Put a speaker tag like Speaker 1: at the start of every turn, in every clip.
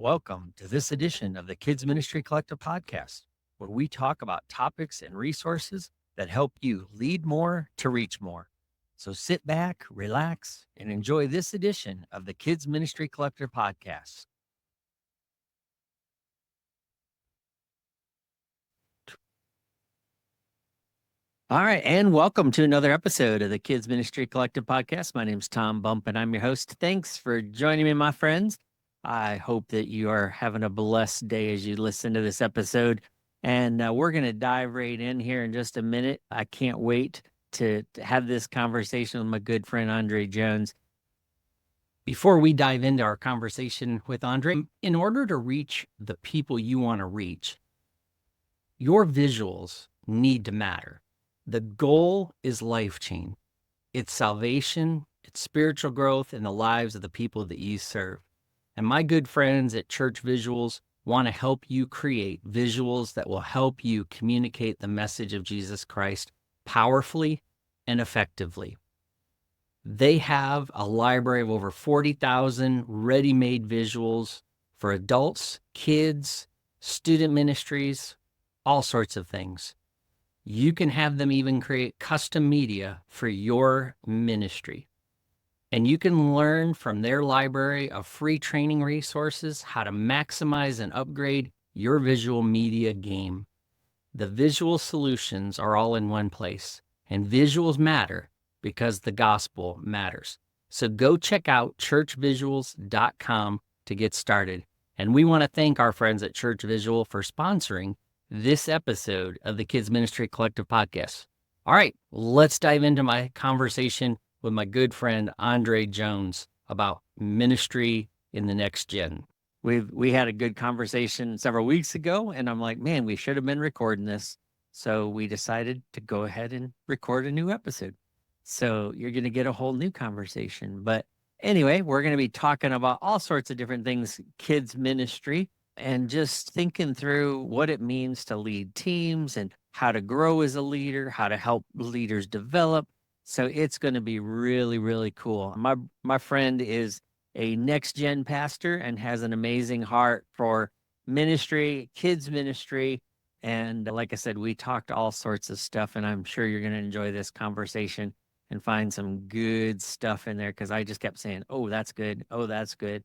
Speaker 1: Welcome to this edition of the Kids Ministry Collective podcast, where we talk about topics and resources that help you lead more to reach more. So sit back, relax, and enjoy this edition of the Kids Ministry Collective podcast. All right, and welcome to another episode of the Kids Ministry Collective podcast. My name's Tom Bump, and I'm your host. Thanks for joining me, my friends. I hope that you are having a blessed day as you listen to this episode. And we're going to dive right in here in just a minute. I can't wait to have this conversation with my good friend, Andrae Jones. Before we dive into our conversation with Andrae, in order to reach the people you want to reach, your visuals need to matter. The goal is life change. It's salvation, it's spiritual growth in the lives of the people that you serve. And my good friends at Church Visuals want to help you create visuals that will help you communicate the message of Jesus Christ powerfully and effectively. They have a library of over 40,000 ready-made visuals for adults, kids, student ministries, all sorts of things. You can have them even create custom media for your ministry. And you can learn from their library of free training resources how to maximize and upgrade your visual media game. The visual solutions are all in one place, and visuals matter because the gospel matters. So go check out churchvisuals.com to get started. And we want to thank our friends at Church Visual for sponsoring this episode of the Kids Ministry Collective podcast. All right, let's dive into my conversation with my good friend Andrae Jones about ministry in the next gen. We had a good conversation several weeks ago, and I'm like, man, we should have been recording this. So we decided to go ahead and record a new episode. So you're going to get a whole new conversation. But anyway, we're going to be talking about all sorts of different things, kids ministry, and just thinking through what it means to lead teams and how to grow as a leader, how to help leaders develop. So it's going to be really, really cool. My friend is a next gen pastor and has an amazing heart for ministry, kids ministry. And like I said, we talked all sorts of stuff, and I'm sure you're going to enjoy this conversation and find some good stuff in there, because I just kept saying, oh, that's good. Oh, that's good.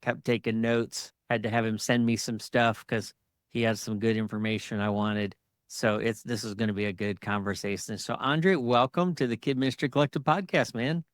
Speaker 1: Kept taking notes. Had to have him send me some stuff because he has some good information I wanted. So this is going to be a good conversation. So Andrae, welcome to the Kid Ministry Collective podcast, man.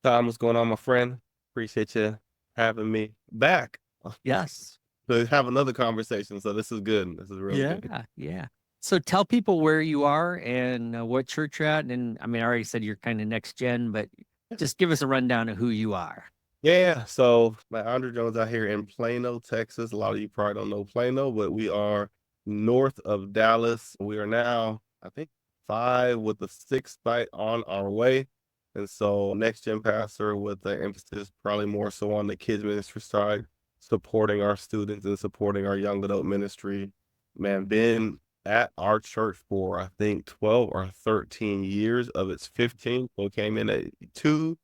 Speaker 2: Tom, what's going on, my friend? Appreciate you having me back
Speaker 1: Yes.
Speaker 2: to have another conversation. So this is good. This is really good.
Speaker 1: Yeah. So tell people where you are and what church you're at. And I mean, I already said you're kind of next gen, but just give us a rundown of who you are.
Speaker 2: Yeah. So my Andrae Jones out here in Plano, Texas. A lot of you probably don't know Plano, but we are north of Dallas. We are now, I think, 5 with the 6th site on our way. And so next gen pastor with the emphasis probably more so on the kids ministry side, supporting our students and supporting our young adult ministry. Man, been at our church for I think 12 or 13 years of its 15. So came in at 2,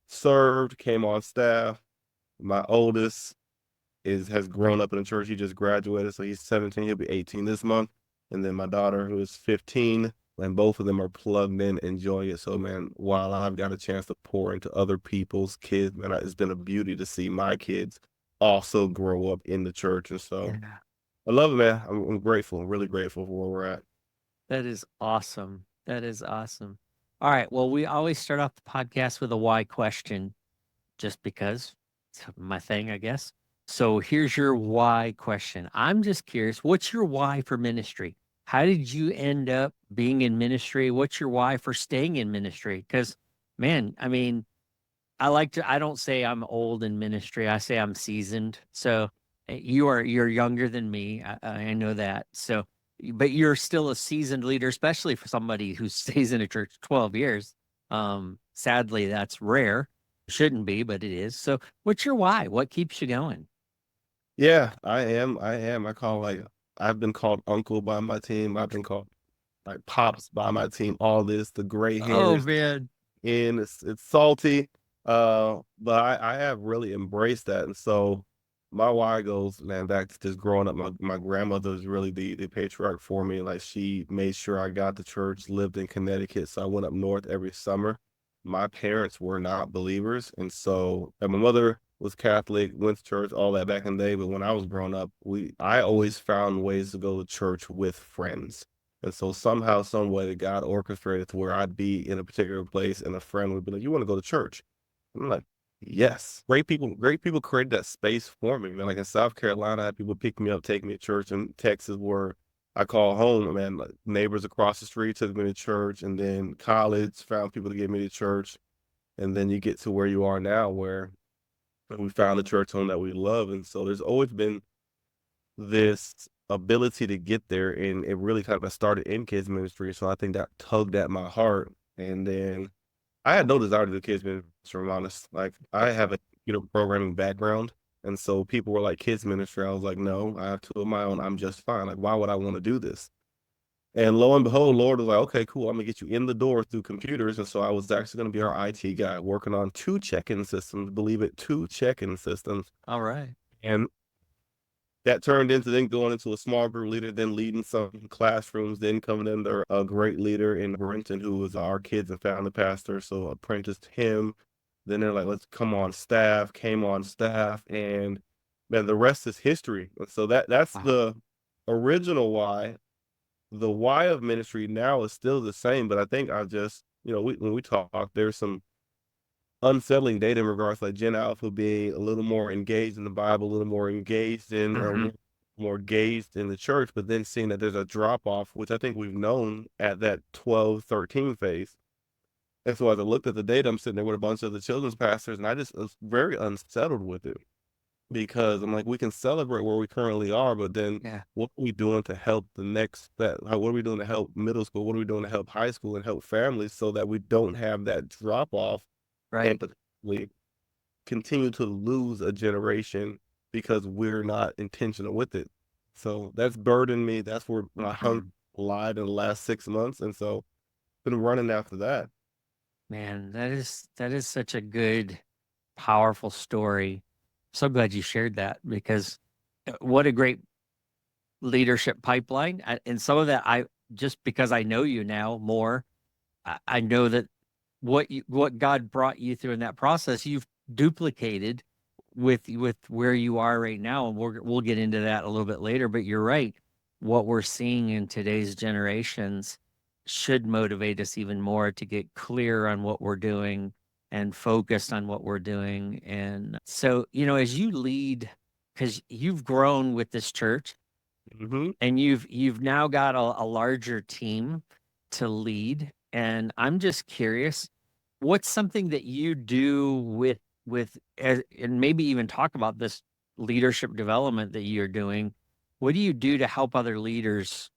Speaker 2: served, came on staff. My oldest has grown up in the church. He just graduated, so he's 17. He'll be 18 this month. And then my daughter, who is 15, and both of them are plugged in, enjoying it. So, man, while I've got a chance to pour into other people's kids, man, it's been a beauty to see my kids also grow up in the church. And so
Speaker 1: Yeah.
Speaker 2: I love it, man. I'm grateful. I'm really grateful for where we're at.
Speaker 1: That is awesome. That is awesome. All right. Well, we always start off the podcast with a why question, just because it's my thing, I guess. So here's your why question. I'm just curious, what's your why for ministry? How did you end up being in ministry? What's your why for staying in ministry? Because, man, I mean, I don't say I'm old in ministry. I say I'm seasoned. So you're younger than me. I know that. So, but you're still a seasoned leader, especially for somebody who stays in a church 12 years. Sadly, that's rare. Shouldn't be, but it is. So what's your why? What keeps you going?
Speaker 2: Yeah, I am. I've been called uncle by my team. I've been called like pops by my team. All this, the gray
Speaker 1: Oh
Speaker 2: hairs
Speaker 1: man.
Speaker 2: in, it's salty. But I have really embraced that. And so my why goes, man, back to just growing up. My grandmother was really the patriarch for me. Like, she made sure I got to church, lived in Connecticut, so I went up north every summer. My parents were not believers, and so and my mother was Catholic, went to church, all that back in the day. But when I was growing up, I always found ways to go to church with friends. And so somehow, some way, God orchestrated to where I'd be in a particular place, and a friend would be like, "You want to go to church?" I'm like, yes. Great people created that space for me, man. Like in South Carolina, I had people pick me up, take me to church. In Texas, where I call home, man, like neighbors across the street took me to church, and then college found people to get me to church. And then you get to where you are now, where we found a church home that we love. And so there's always been this ability to get there. And it really kind of started in kids ministry. So I think that tugged at my heart. And then I had no desire to do kids ministry, to be honest. Like, I have a computer programming background, and so people were like, "Kids ministry." I was like, "No, I have two of my own. I'm just fine. Like, why would I want to do this?" And lo and behold, Lord was like, "Okay, cool. I'm gonna get you in the door through computers." And so I was actually gonna be our IT guy, working on two check-in systems. Believe it, two check-in systems.
Speaker 1: All right.
Speaker 2: And that turned into then going into a small group leader, then leading some classrooms, then coming under a great leader in Brenton, who was our kids and family pastor. So apprenticed him. Then they're like, let's come on staff, came on staff, and man, the rest is history. And so that's
Speaker 1: Wow.
Speaker 2: the original why. The why of ministry now is still the same, but I think I just, when we talk, there's some unsettling data in regards to like Gen Alpha being a little more engaged in the Bible, a little more engaged in
Speaker 1: Mhm.
Speaker 2: more engaged in the church, but then seeing that there's a drop off, which I think we've known at that 12, 13 phase. And so as I looked at the data, I'm sitting there with a bunch of the children's pastors, and I just was very unsettled with it, because I'm like, we can celebrate where we currently are, but then
Speaker 1: Yeah.
Speaker 2: what are we doing to help the next step? What are we doing to help middle school? What are we doing to help high school and help families so that we don't have that drop off
Speaker 1: Right.
Speaker 2: and potentially continue to lose a generation because we're not intentional with it. So that's burdened me. That's where my hunger lied in the last 6 months. And so been running after that.
Speaker 1: Man, that is such a good, powerful story. So glad you shared that because what a great leadership pipeline. And some of that I just because I know you now more, I know that what God brought you through in that process, you've duplicated with where you are right now, and we'll get into that a little bit later. But you're right, what we're seeing in today's generations should motivate us even more to get clear on what we're doing and focused on what we're doing. And so, as you lead, because you've grown with this church
Speaker 2: Hmm.
Speaker 1: and you've now got a larger team to lead, and I'm just curious, what's something that you do and maybe even talk about this leadership development that you're doing? What do you do to help other leaders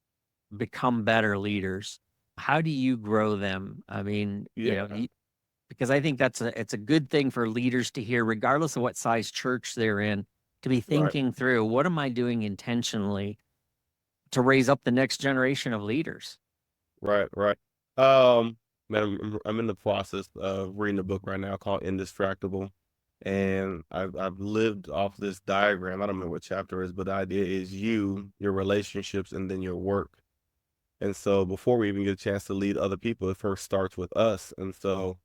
Speaker 1: become better leaders? How do you grow them? I mean,
Speaker 2: Yeah.
Speaker 1: because I think it's a good thing for leaders to hear, regardless of what size church they're in, to be
Speaker 2: Right.
Speaker 1: thinking through, what am I doing intentionally to raise up the next generation of leaders?
Speaker 2: Right. Right. Um, man, I'm in the process of reading a book right now called Indistractable. And I've lived off this diagram. I don't remember what chapter it is, but the idea is your relationships, and then your work. And so before we even get a chance to lead other people, it first starts with us. And so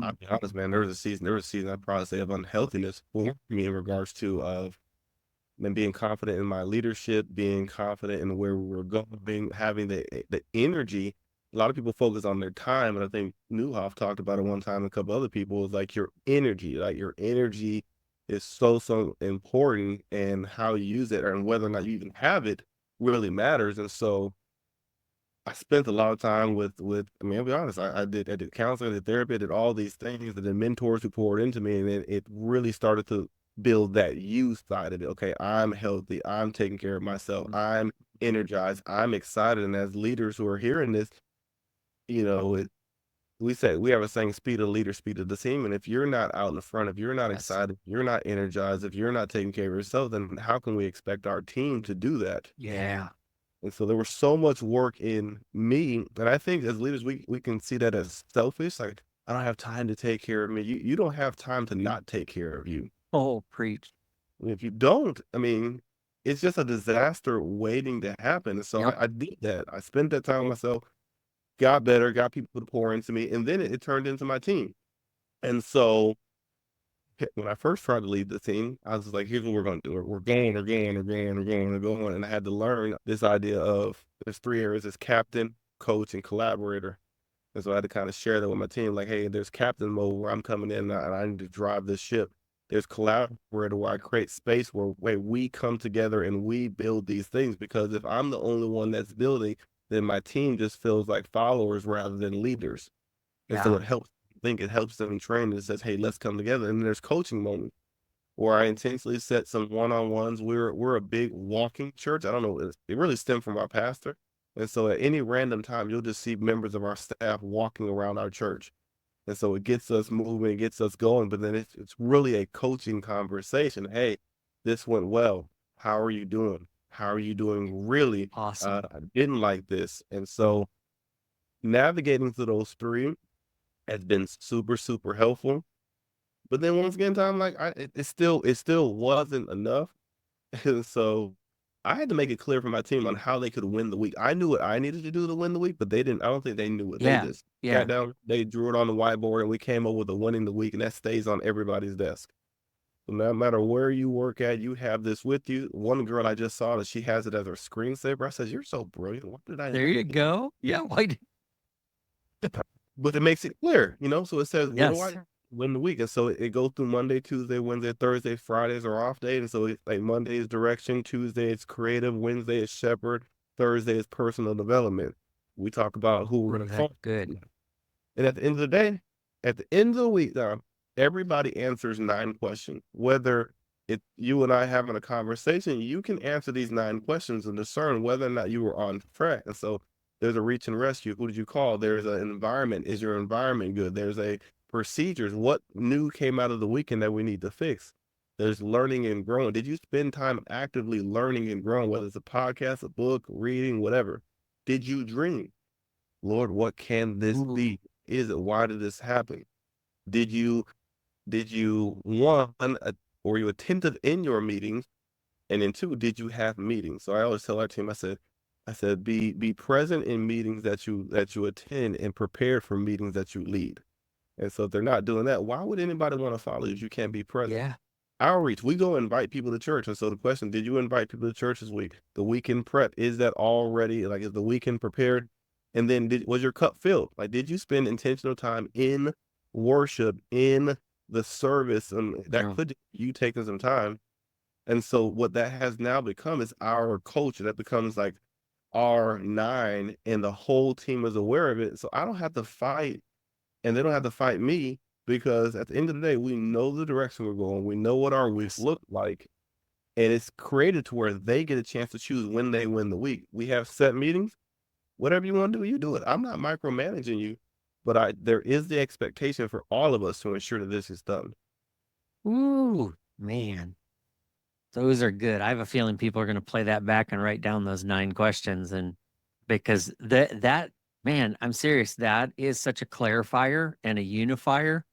Speaker 2: I'll
Speaker 1: Mhm.
Speaker 2: be honest, man, there was a season I'd probably say of unhealthiness for me in regards to and being confident in my leadership, being confident in where we were going, having the energy. A lot of people focus on their time, and I think Newhoff talked about it one time, and a couple other people, is like your energy is so important, and how you use it and whether or not you even have it really matters. And so I spent a lot of time I mean, I'll be honest, I did counseling, I did therapy, I did all these things, and then mentors who poured into me, and then it really started to build that you side of it. Okay, I'm healthy, I'm taking care of myself, I'm energized, I'm excited. And as leaders who are hearing this, you know, it, we say we have a saying, speed of the leader, speed of the team. And if you're not out in the front, if you're not
Speaker 1: Yes.
Speaker 2: excited, if you're not energized, if you're not taking care of yourself, then how can we expect our team to do that?
Speaker 1: Yeah.
Speaker 2: And so there was so much work in me. And I think as leaders, we can see that as selfish. Like, I don't have time to take care of me. You don't have time to not take care of you.
Speaker 1: Oh, preach.
Speaker 2: If you don't, I mean, it's just a disaster waiting to happen. And so
Speaker 1: Yep.
Speaker 2: I did that. I spent that time with myself, got better, got people to pour into me, and then it turned into my team. And so when I first tried to lead the team, I was like, here's what we're going to do. We're going, we're going, we're going, we're going, we're going. And I had to learn this idea of there's three areas: there's captain, coach, and collaborator. And so I had to kind of share that with my team. Like, hey, there's captain mode where I'm coming in and I need to drive this ship. There's collaborator where I create space where we come together and we build these things. Because if I'm the only one that's building, then my team just feels like followers rather than leaders. And so
Speaker 1: Yeah.
Speaker 2: it helps. I think it helps them train and says, hey, let's come together. And there's coaching moments where I intentionally set some one-on-ones. We're a big walking church. I don't know, it really stemmed from our pastor. And so at any random time, you'll just see members of our staff walking around our church. And so it gets us moving, it gets us going, but then it's really a coaching conversation. Hey, this went well. How are you doing? How are you doing? Really,
Speaker 1: Awesome.
Speaker 2: I didn't like this. And so navigating through those three has been super, super helpful. But then once again, Tom, like it still wasn't enough. And so I had to make it clear for my team on how they could win the week. I knew what I needed to do to win the week, but they didn't. I don't think they knew it. They
Speaker 1: Yeah.
Speaker 2: just
Speaker 1: Yeah.
Speaker 2: sat down, they drew it on the whiteboard, and we came up with a winning the week, and that stays on everybody's desk. So no matter where you work at, you have this with you. One girl I just saw that she has it as her screensaver. I said, "You're so brilliant. Why did I
Speaker 1: There
Speaker 2: not
Speaker 1: you
Speaker 2: get
Speaker 1: go. Yeah. Why?
Speaker 2: but it makes it clear, you know. So it says, what do
Speaker 1: Yes.
Speaker 2: I win the week? And so it goes through Monday, Tuesday, Wednesday, Thursday, Fridays are off day. And so it's like Monday is direction, Tuesday it's creative, Wednesday is shepherd, Thursday is personal development. We talk about who we're
Speaker 1: Ooh,
Speaker 2: going to
Speaker 1: that's
Speaker 2: talk.
Speaker 1: good.
Speaker 2: And at the end of the day, at the end of the week, now everybody answers 9 questions. Whether it you and I having a conversation, you can answer these 9 questions and discern whether or not you were on track. And so there's a reach and rescue. Who did you call? There's an environment. Is your environment good? There's a procedures. What new came out of the weekend that we need to fix? There's learning and growing. Did you spend time actively learning and growing, whether it's a podcast, a book, reading, whatever? Did you dream? Lord, what can this
Speaker 1: Ooh.
Speaker 2: be? Is it, why did this happen? Did you one, were you attentive in your meetings? And then two, did you have meetings? So I always tell our team, I said, be present in meetings that you attend and prepared for meetings that you lead. And so if they're not doing that, why would anybody want to follow you if you can't be present?
Speaker 1: Yeah.
Speaker 2: Outreach, we go invite people to church. And so the question, did you invite people to church this week? The weekend prep, is that already, like, is the weekend prepared? And then was your cup filled? Like, did you spend intentional time in worship, in the service? And that
Speaker 1: Yeah.
Speaker 2: could be you taking some time. And so what that has now become is our culture. That becomes like R9, and the whole team is aware of it. So I don't have to fight, and they don't have to fight me, because at the end of the day, we know the direction we're going. We know what our weeks
Speaker 1: Yes.
Speaker 2: look like. And it's created to where they get a chance to choose when they win the week. We have set meetings. Whatever you want to do, you do it. I'm not micromanaging you, but there is the expectation for all of us to ensure that this is done.
Speaker 1: Ooh, man. Those are good. I have a feeling people are going to play that back and write down those 9 questions. And because that, man, I'm serious. That is such a clarifier and a unifier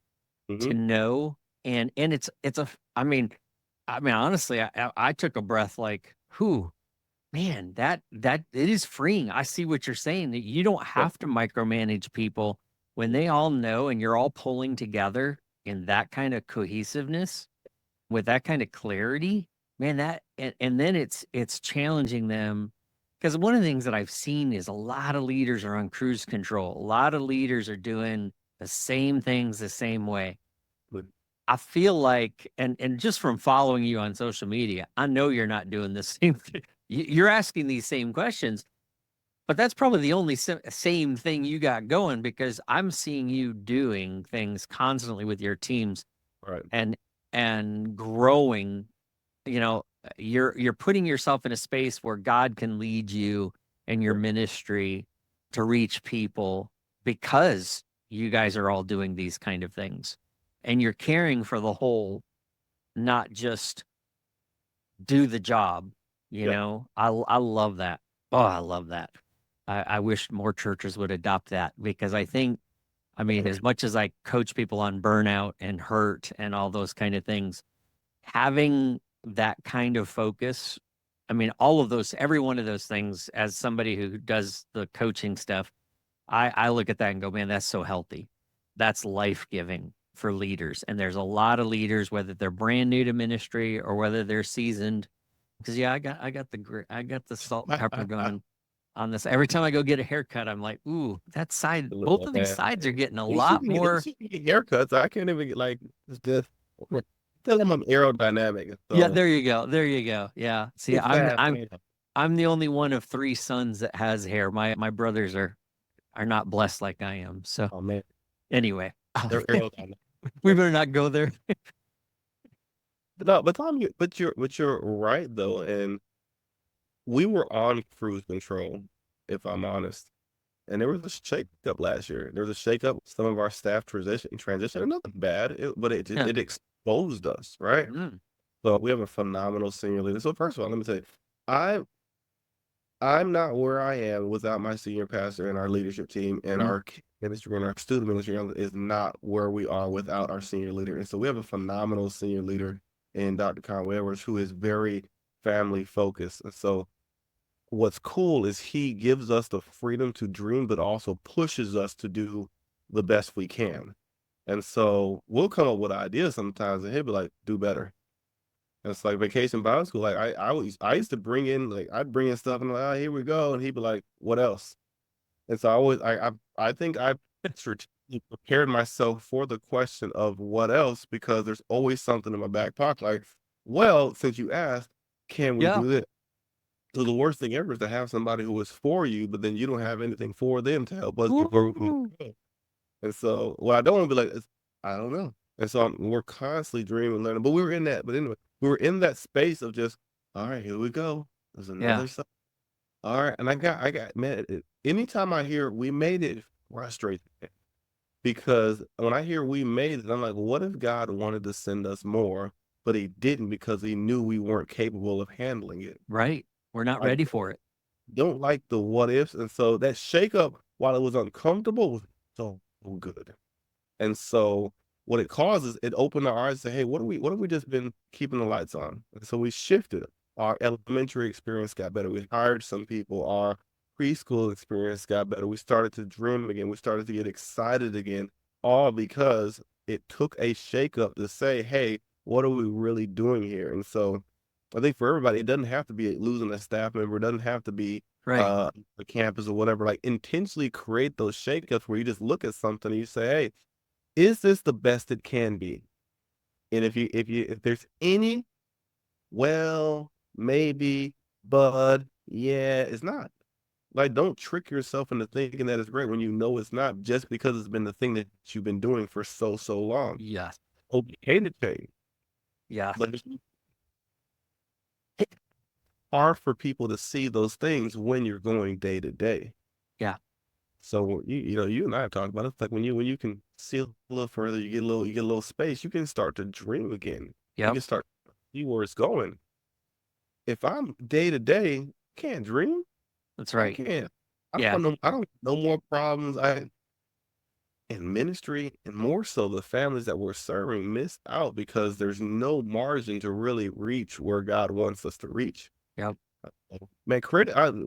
Speaker 2: Hmm.
Speaker 1: to know. And it's a, I mean, honestly, I took a breath like, whew, man, that it is freeing. I see what you're saying, that you don't
Speaker 2: Yeah.
Speaker 1: have to micromanage people when they all know and you're all pulling together in that kind of cohesiveness with that kind of clarity, man, that and then it's challenging them, because one of the things that I've seen is a lot of leaders are on cruise control. A lot of leaders are doing the same things the same way.
Speaker 2: But
Speaker 1: I feel like, and just from following you on social media, I know you're not doing the same thing. You're asking these same questions, but that's probably the only same thing you got going, because I'm seeing you doing things constantly with your teams
Speaker 2: right.
Speaker 1: and growing. You're putting yourself in a space where God can lead you in your
Speaker 2: Sure.
Speaker 1: ministry to reach people, because you guys are all doing these kind of things, and you're caring for the whole, not just do the job.
Speaker 2: Yeah.
Speaker 1: I love that. Oh, I love that. I wish more churches would adopt that, because I mean, as much as I coach people on burnout and hurt and all those kind of things, having that kind of focus. I mean, all of those, every one of those things, as somebody who does the coaching stuff, I look at that and go, man, that's so healthy. That's life giving for leaders. And there's a lot of leaders, whether they're brand new to ministry or whether they're seasoned. Because yeah, I got the salt and pepper going on this. Every time I go get a haircut, I'm like, ooh, that side, both of these
Speaker 2: Man.
Speaker 1: sides are getting a
Speaker 2: At least you
Speaker 1: lot
Speaker 2: can get, at
Speaker 1: more.
Speaker 2: least you can get haircuts. I can't even get like it's just tell them I'm aerodynamic.
Speaker 1: Yeah,
Speaker 2: So
Speaker 1: there you go. There you go. Yeah. See,
Speaker 2: it's fast.
Speaker 1: I'm the only one of three sons that has hair. My brothers are not blessed like I am. So
Speaker 2: Oh man,
Speaker 1: anyway,
Speaker 2: they're aerodynamic.
Speaker 1: we better not go there.
Speaker 2: No, but Tom, you're right though, and we were on cruise control, if I'm honest. And there was a shakeup last year. There was a shakeup. Some of our staff transition, nothing bad, but
Speaker 1: Yeah.
Speaker 2: it exposed us, right?
Speaker 1: Mm,
Speaker 2: So we have a phenomenal senior leader. So first of all, let me tell you, I I'm not where I am without my senior pastor and our leadership team and
Speaker 1: mm,
Speaker 2: our ministry and our student ministry is not where we are without our senior leader. And so we have a phenomenal senior leader in Dr. Conway Edwards who is very family focused. And so what's cool is he gives us the freedom to dream, but also pushes us to do the best we can. And so we'll come up with ideas sometimes and he'll be like, do better. And it's like Vacation Bible School. Like I used to bring in like I'd bring in stuff and like, oh, here we go. And he'd be like, what else? And so I always I think I strategically prepared myself for the question of what else, because there's always something in my back pocket. Like, well, since you asked, can we
Speaker 1: yeah.
Speaker 2: do this? So the worst thing ever is to have somebody who is for you, but then you don't have anything for them to help us get where we can
Speaker 1: Ooh,
Speaker 2: go. And so, well, I don't want to be like, I don't know. And so we're constantly dreaming, learning. But we were in that. But anyway, we were in that space of just, all right, here we go. There's
Speaker 1: yeah.
Speaker 2: another side. All right, and I got man. Anytime I hear we made it, frustrated me. Because when I hear we made it, I'm like, what if God wanted to send us more, but He didn't because He knew we weren't capable of handling it?
Speaker 1: Right. We're not
Speaker 2: I
Speaker 1: ready for it.
Speaker 2: don't like the what ifs, and so that shakeup, while it was uncomfortable, was so good. And so what it causes, it opened our eyes to, hey, what have we just been keeping the lights on? And so we shifted. Our elementary experience got better. We hired some people. Our preschool experience got better. We started to dream again. We started to get excited again, all because it took a shakeup to say, hey, what are we really doing here? And so I think for everybody, it doesn't have to be losing a staff member. It doesn't have to be
Speaker 1: Right.
Speaker 2: the campus or whatever. Like intentionally create those shakeups where you just look at something and you say, hey, is this the best it can be? And if there's any, well, maybe, but yeah, it's not. Like, don't trick yourself into thinking that it's great when you know it's not, just because it's been the thing that you've been doing for so long.
Speaker 1: Yes.
Speaker 2: Okay to change,
Speaker 1: Yeah.
Speaker 2: but it's hard for people to see those things when you're going day to day.
Speaker 1: Yeah.
Speaker 2: So you know, you and I have talked about it. It's like when you can see a little further, you get a little space, you can start to dream again. You
Speaker 1: Yep.
Speaker 2: can start to see where it's going. If I'm day to day, can't dream.
Speaker 1: That's
Speaker 2: I
Speaker 1: right.
Speaker 2: can't.
Speaker 1: Yeah.
Speaker 2: I don't no more problems. I in ministry, and more so the families that we're serving miss out because there's no margin to really reach where God wants us to reach.
Speaker 1: Yep.
Speaker 2: Man,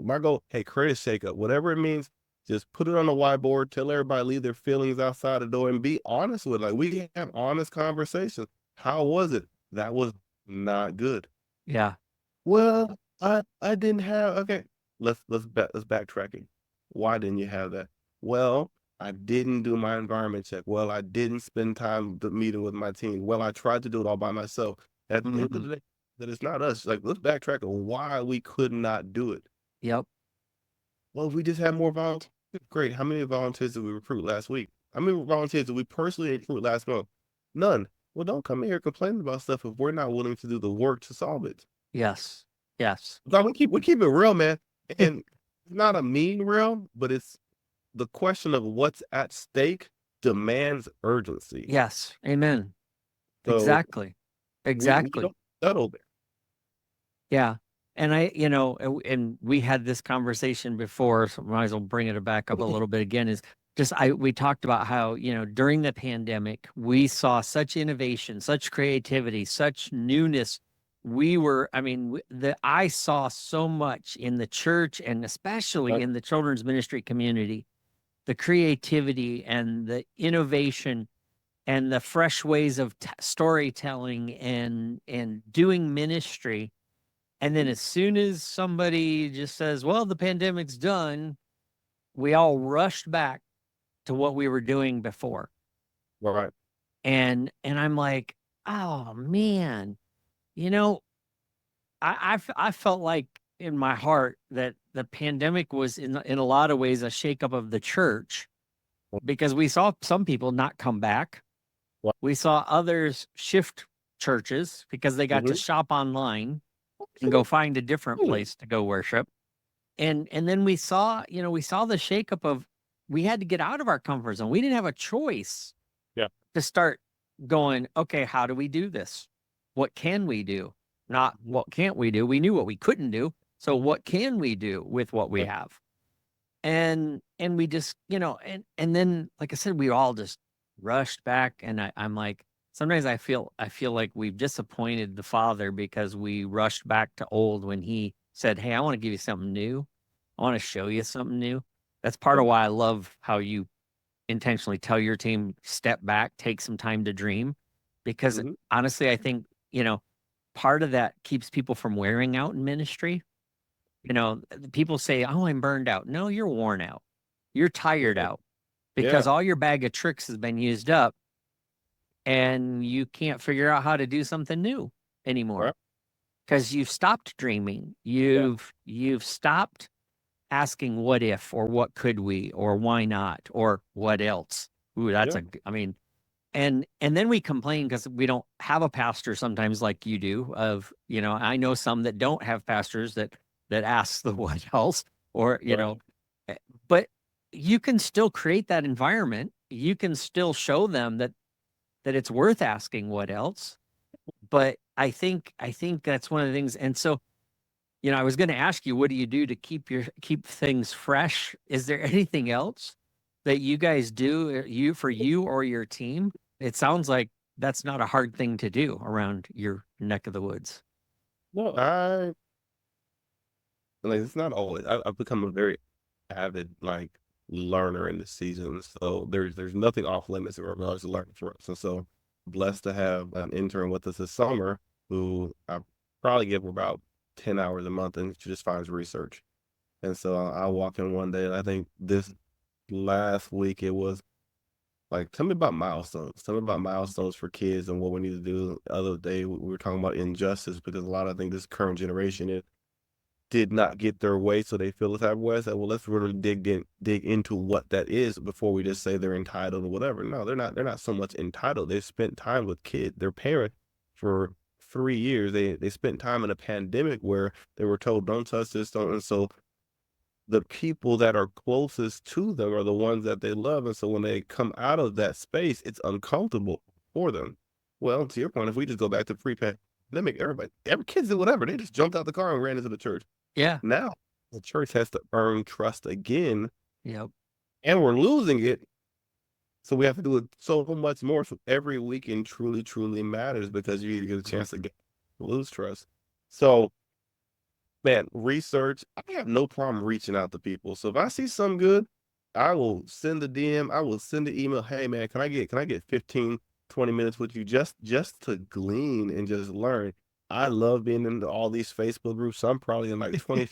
Speaker 2: my goal, hey, create a shakeup, whatever it means. Just put it on the whiteboard. Tell everybody leave their feelings outside the door and be honest with it. Like we can have honest conversations. How was it? That was not good.
Speaker 1: Yeah.
Speaker 2: Well, I didn't have. Okay, let's backtracking. Why didn't you have that? Well, I didn't do my environment check. Well, I didn't spend time meeting with my team. Well, I tried to do it all by myself. At the end of
Speaker 1: Hmm.
Speaker 2: the day, that it's not us. Like let's backtrack on why we could not do it.
Speaker 1: Yep.
Speaker 2: Well, if we just had more volunteers, great. How many volunteers did we recruit last week? How many volunteers did we personally recruit last month? None. Well, don't come in here complaining about stuff if we're not willing to do the work to solve it.
Speaker 1: Yes. Yes.
Speaker 2: No, we keep it real, man. And it's not a mean real, but it's the question of what's at stake demands urgency.
Speaker 1: Yes. Amen.
Speaker 2: So
Speaker 1: Exactly.
Speaker 2: we
Speaker 1: Exactly.
Speaker 2: don't settle there.
Speaker 1: Yeah. And and we had this conversation before, so might as well bring it back up a little bit again, is just we talked about how, during the pandemic, we saw such innovation, such creativity, such newness we were, I mean, I saw so much in the church and especially
Speaker 2: Right.
Speaker 1: in the children's ministry community, the creativity and the innovation and the fresh ways of storytelling and doing ministry. And then as soon as somebody just says, well, the pandemic's done, we all rushed back to what we were doing before.
Speaker 2: Right.
Speaker 1: And I'm like, oh man, you know, I felt like in my heart that the pandemic was in a lot of ways a shakeup of the church because we saw some people not come back.
Speaker 2: Right.
Speaker 1: We saw others shift churches because they got to
Speaker 2: Mhm.
Speaker 1: shop online and go find a different
Speaker 2: Absolutely.
Speaker 1: place to go worship. And then we saw, we saw the shakeup of we had to get out of our comfort zone. We didn't have a choice
Speaker 2: Yeah.
Speaker 1: to start going, okay, how do we do this? What can we do? Not what can't we do? We knew what we couldn't do. So what can we do with what we
Speaker 2: Right.
Speaker 1: have? And we just, and then like I said, we all just rushed back. And I'm like, sometimes I feel like we've disappointed the father because we rushed back to old when he said, hey, I want to give you something new. I want to show you something new. That's part of
Speaker 2: Yeah.
Speaker 1: why I love how you intentionally tell your team step back, take some time to dream. Because
Speaker 2: Mhm.
Speaker 1: honestly, I think, part of that keeps people from wearing out in ministry. People say, oh, I'm burned out. No, you're worn out. You're tired
Speaker 2: Yeah.
Speaker 1: out because
Speaker 2: Yeah.
Speaker 1: all your bag of tricks has been used up and you can't figure out how to do something new anymore
Speaker 2: Right.
Speaker 1: because you've stopped dreaming.
Speaker 2: Yeah.
Speaker 1: You've stopped asking what if or what could we or why not or what else. Ooh,
Speaker 2: Yeah.
Speaker 1: I mean, and then we complain because we don't have a pastor sometimes like you do of, I know some that don't have pastors that ask the what else or,
Speaker 2: Right.
Speaker 1: eh, but you can still create that environment. You can still show them that it's worth asking what else. But I think that's one of the things. And so, I was going to ask you, what do you do to keep things fresh? Is there anything else that you guys do, for you or your team? It sounds like that's not a hard thing to do around your neck of the woods.
Speaker 2: No, like it's not always. I've become a very avid learner in the season, so there's nothing off limits in regards to learning for us. And so blessed to have an intern with us this summer who I probably give her about 10 hours a month, and she just finds research. And so I walk in one day, and I think this last week it was like, tell me about milestones. Tell me about milestones for kids and what we need to do. The other day we were talking about injustice because a lot of I think this current generation did not get their way, so they feel the type of way. I said, well, let's really dig into what that is before we just say they're entitled or whatever. No, they're not. They're not so much entitled. They spent time with kids, their parent, for 3 years. They spent time in a pandemic where they were told, don't touch this, don't. And so the people that are closest to them are the ones that they love. And so when they come out of that space, it's uncomfortable for them. Well, to your point, if we just go back to pre-pandemic, every kids did whatever. They just jumped out the car and ran into the church.
Speaker 1: Yeah.
Speaker 2: Now the church has to earn trust again,
Speaker 1: Yep.
Speaker 2: and we're losing it. So we have to do it so much more. So every weekend truly, truly matters because you get a chance to lose trust. So, man, research, I have no problem reaching out to people. So if I see something good, I will send a DM, I will send an email. Hey man, can I get 15, 20 minutes with you just to glean and just learn. I love being into all these Facebook groups. I'm probably in like 20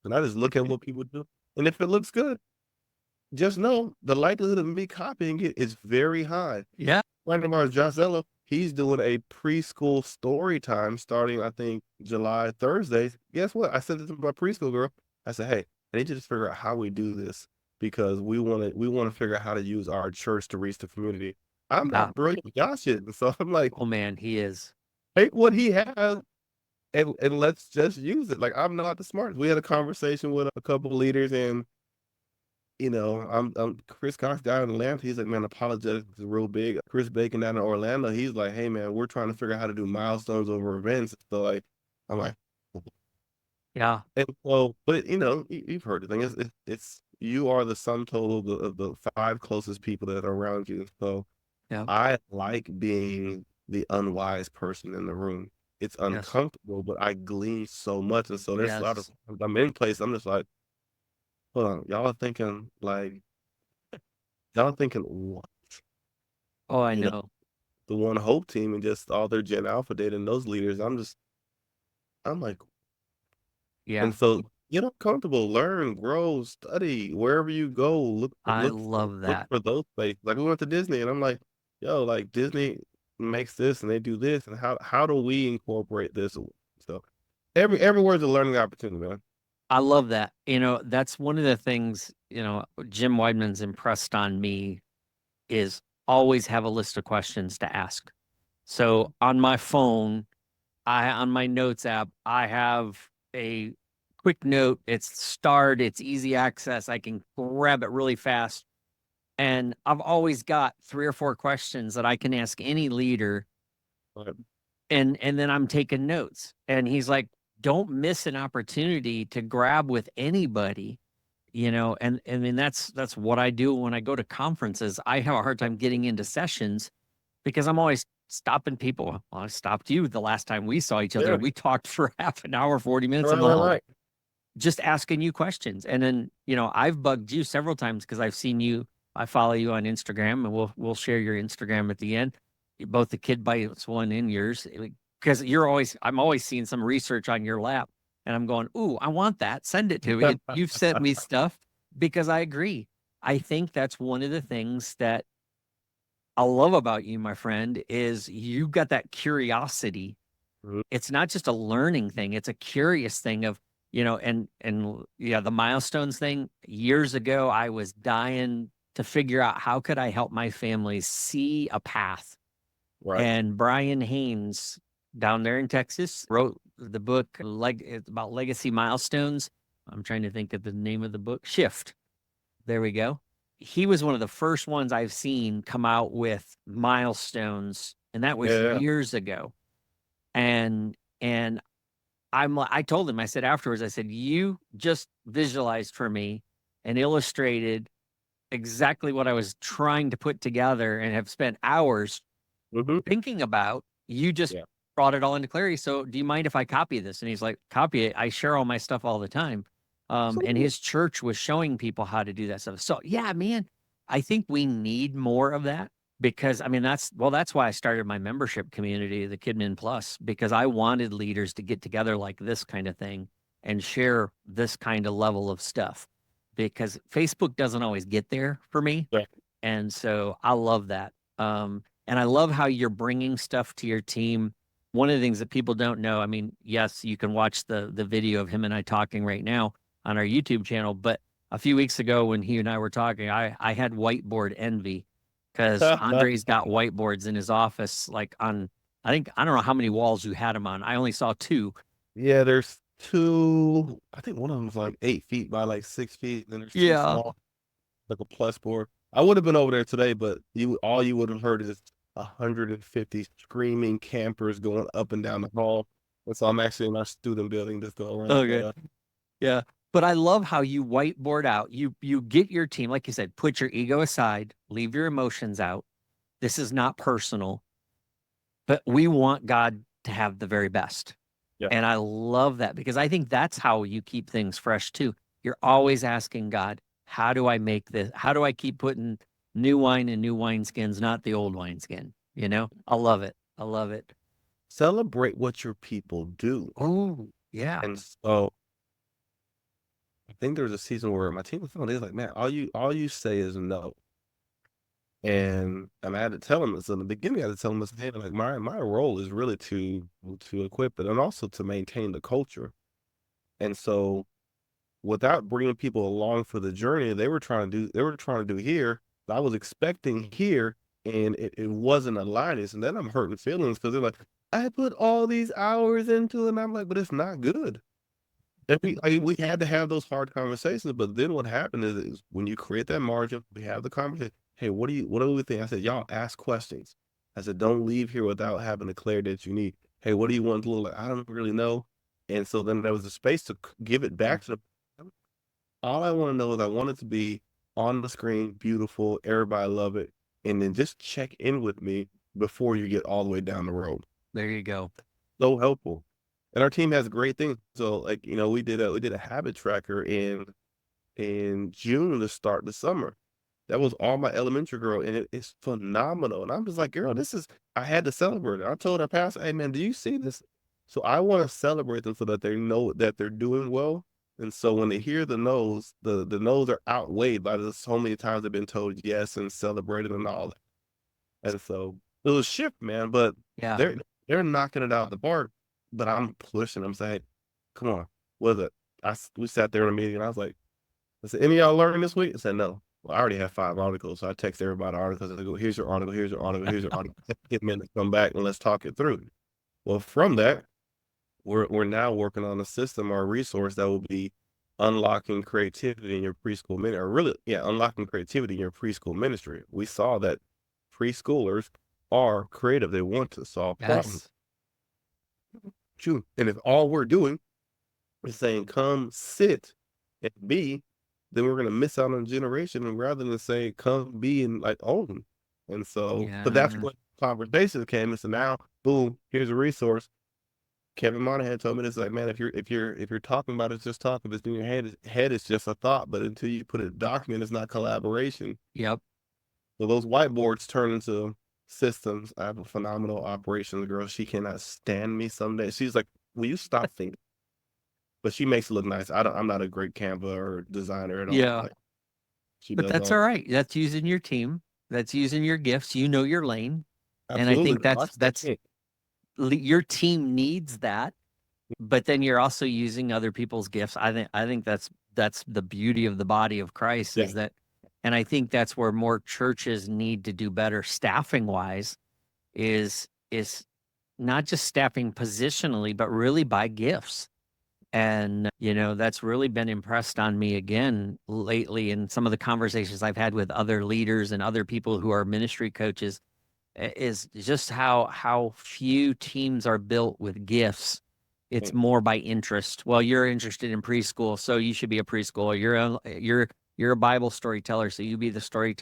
Speaker 2: and I just look at what people do. And if it looks good, just know the likelihood of me copying it is very high.
Speaker 1: Yeah.
Speaker 2: Friend of ours, Jocello, he's doing a preschool story time starting, I think, July Thursdays. Guess what? I sent it to my preschool girl. I said, hey, I need you to figure out how we do this because we want to figure out how to use our church to reach the community. I'm
Speaker 1: Yeah.
Speaker 2: not brilliant. Josh is. So I'm like,
Speaker 1: Oh man, he is.
Speaker 2: take what he has and let's just use it. Like I'm not the smartest. We had a conversation with a couple of leaders and I'm Chris Cox down in Atlanta. He's like, man, apologetics is real big. Chris Bacon down in Orlando. He's like, hey man, we're trying to figure out how to do milestones over events. So like, I'm like,
Speaker 1: Yeah.
Speaker 2: and so, but you've heard the thing. It's you are the sum total of the five closest people that are around you. So
Speaker 1: Yeah.
Speaker 2: I like being the unwise person in the room. It's
Speaker 1: Yes.
Speaker 2: uncomfortable, but I glean so much. And so there's a lot of,
Speaker 1: Yes.
Speaker 2: I'm in place. I'm just like, hold on, y'all are thinking what?
Speaker 1: Oh, I
Speaker 2: You know,
Speaker 1: know.
Speaker 2: the One Hope team and just all their Gen Alpha data and those leaders. I'm like,
Speaker 1: Yeah.
Speaker 2: and so get uncomfortable, learn, grow, study wherever you go.
Speaker 1: I love
Speaker 2: Look
Speaker 1: that.
Speaker 2: for those places. Like we went to Disney, and I'm like, yo, like Disney makes this and they do this, and how do we incorporate this? So everywhere's a learning opportunity, man.
Speaker 1: I love that. That's one of the things, Jim Weidman's impressed on me is always have a list of questions to ask. So on my phone, on my notes app, I have a quick note. It's starred, it's easy access. I can grab it really fast. And I've always got 3 or 4 questions that I can ask any leader,
Speaker 2: But
Speaker 1: and then I'm taking notes. And he's like, don't miss an opportunity to grab with anybody, and I mean that's what I do when I go to conferences. I have a hard time getting into sessions because I'm always stopping people. Well, I stopped you the last time we saw each other.
Speaker 2: yeah,
Speaker 1: We talked for half an hour, 40 minutes in
Speaker 2: right,
Speaker 1: the
Speaker 2: right,
Speaker 1: hall,
Speaker 2: right.
Speaker 1: just asking you questions. And then, I've bugged you several times because I've seen you. I follow you on Instagram, and we'll share your Instagram at the end. Both the Kid Bites one and yours, because I'm always seeing some research on your lap, and I'm going, ooh, I want that. Send it to me. You've sent me stuff because I agree. I think that's one of the things that I love about you, my friend, is you got that curiosity.
Speaker 2: Mhm.
Speaker 1: It's not just a learning thing, it's a curious thing of, and yeah, the milestones thing. Years ago, I was dying to figure out how could I help my family see a path.
Speaker 2: Right.
Speaker 1: And Brian Haynes down there in Texas wrote the book like it's about legacy milestones. I'm trying to think of the name of the book. Shift. There we go. He was one of the first ones I've seen come out with milestones, and that was
Speaker 2: Yeah, yeah.
Speaker 1: years ago. And I told him, I said afterwards, I said, you just visualized for me and illustrated exactly what I was trying to put together and have spent hours
Speaker 2: Hmm.
Speaker 1: thinking about. You just
Speaker 2: Yeah.
Speaker 1: brought it all into clarity. So do you mind if I copy this? And he's like, copy it. I share all my stuff all the time. And
Speaker 2: Absolutely.
Speaker 1: his church was showing people how to do that stuff. So yeah, man, I think we need more of that because I mean that's why I started my membership community, the Kidmin Plus, because I wanted leaders to get together like this kind of thing and share this kind of level of stuff because Facebook doesn't always get there for me.
Speaker 2: Yeah.
Speaker 1: And so I love that. And I love how you're bringing stuff to your team. One of the things that people don't know, I mean, yes, you can watch the video of him and I talking right now on our YouTube channel, but a few weeks ago when he and I were talking, I had whiteboard envy because Andre's got whiteboards in his office, like on, I don't know how many walls you had him on. I only saw two.
Speaker 2: Yeah, there's two. I think one of them's like 8 feet by like 6 feet. And then there's two
Speaker 1: Yeah.
Speaker 2: small, like a plus board. I would have been over there today, but all you would have heard is 150 screaming campers going up and down the hall. And so I'm actually in our student building just going around.
Speaker 1: Okay. Yeah. But I love how you whiteboard out. You get your team, like you said, put your ego aside, leave your emotions out. This is not personal, but we want God to have the very best.
Speaker 2: Yeah.
Speaker 1: And I love that because I think that's how you keep things fresh too. You're always asking God, how do I make this? How do I keep putting new wine in new wineskins, not the old wineskin? I love it. I love it.
Speaker 2: Celebrate what your people do.
Speaker 1: Oh, yeah.
Speaker 2: And so I think there was a season where my team was feeling, they was like, man, all you say is no. And I had to tell them this in the beginning. I had to tell them this, hey, like my role is really to equip it and also to maintain the culture. And so without bringing people along for the journey they were trying to do here, I was expecting here, and it wasn't aligning. And then I'm hurting feelings because they're like, I put all these hours into it, and I'm like, but it's not good. And we had to have those hard conversations, but then what happened is when you create that margin, we have the conversation. Hey, what do we think? I said, y'all ask questions. I said, don't leave here without having the clarity that you need. Hey, what do you want to look like? I don't really know. And so then there was a space to give it back to the. All I want to know is I want it to be on the screen, beautiful, everybody love it, and then just check in with me before you get all the way down the road.
Speaker 1: There you go.
Speaker 2: so helpful. And our team has great things. So like, we did a habit tracker in June to start the summer. That was all my elementary girl, and it's phenomenal. And I'm just like, girl, I had to celebrate it. I told our pastor, hey man, do you see this? So I want to celebrate them so that they know that they're doing well. And so when they hear the no's, the no's are outweighed by the so many times they've been told yes and celebrated and all that. And so it was a shift, man. But
Speaker 1: Yeah.
Speaker 2: they're they're knocking it out of the park. But I'm pushing them, saying, come on, what is it? We sat there in a meeting, and I said, any of y'all learning this week? I said, no. Well, I already have 5 articles. So I text everybody articles. I go, here's your article, here's your article, here's your article. Get men to come back and let's talk it through. Well, from that, we're now working on a system or a resource that will be unlocking creativity in your preschool ministry, or really, yeah, unlocking creativity in your preschool ministry. We saw that preschoolers are creative. They want to solve problems.
Speaker 1: Yes.
Speaker 2: Shoot. And if all we're doing is saying, come sit and be, then we're gonna miss out on a generation. And rather than say, come be and like own. And so, but that's
Speaker 1: Yeah.
Speaker 2: what conversations came. And so now, boom, here's a resource. Kevin Monahan told me this, like, man, if you're talking about it, just talk. If it's in your head it's just a thought. But until you put it in document, it's not collaboration.
Speaker 1: Yep.
Speaker 2: So those whiteboards turn into systems. I have a phenomenal operations girl. She cannot stand me someday. She's like, will you stop thinking? But she makes it look nice. I'm not a great Canva or designer at all.
Speaker 1: Yeah.
Speaker 2: Like she
Speaker 1: But
Speaker 2: does
Speaker 1: that's
Speaker 2: all
Speaker 1: all right. That's using your team. That's using your gifts. You know your lane. And I
Speaker 2: absolutely.
Speaker 1: think
Speaker 2: No, I still
Speaker 1: that's
Speaker 2: can't.
Speaker 1: your team needs that, but then you're also using other people's gifts. I think that's the beauty of the body of Christ
Speaker 2: Yeah.
Speaker 1: is that, and I think that's where more churches need to do better staffing wise is not just staffing positionally, but really by gifts. And, that's really been impressed on me again lately in some of the conversations I've had with other leaders and other people who are ministry coaches is just how few teams are built with gifts. It's more by interest. Well, you're interested in preschool, so you should be a preschooler. You're a Bible storyteller, so you be the story.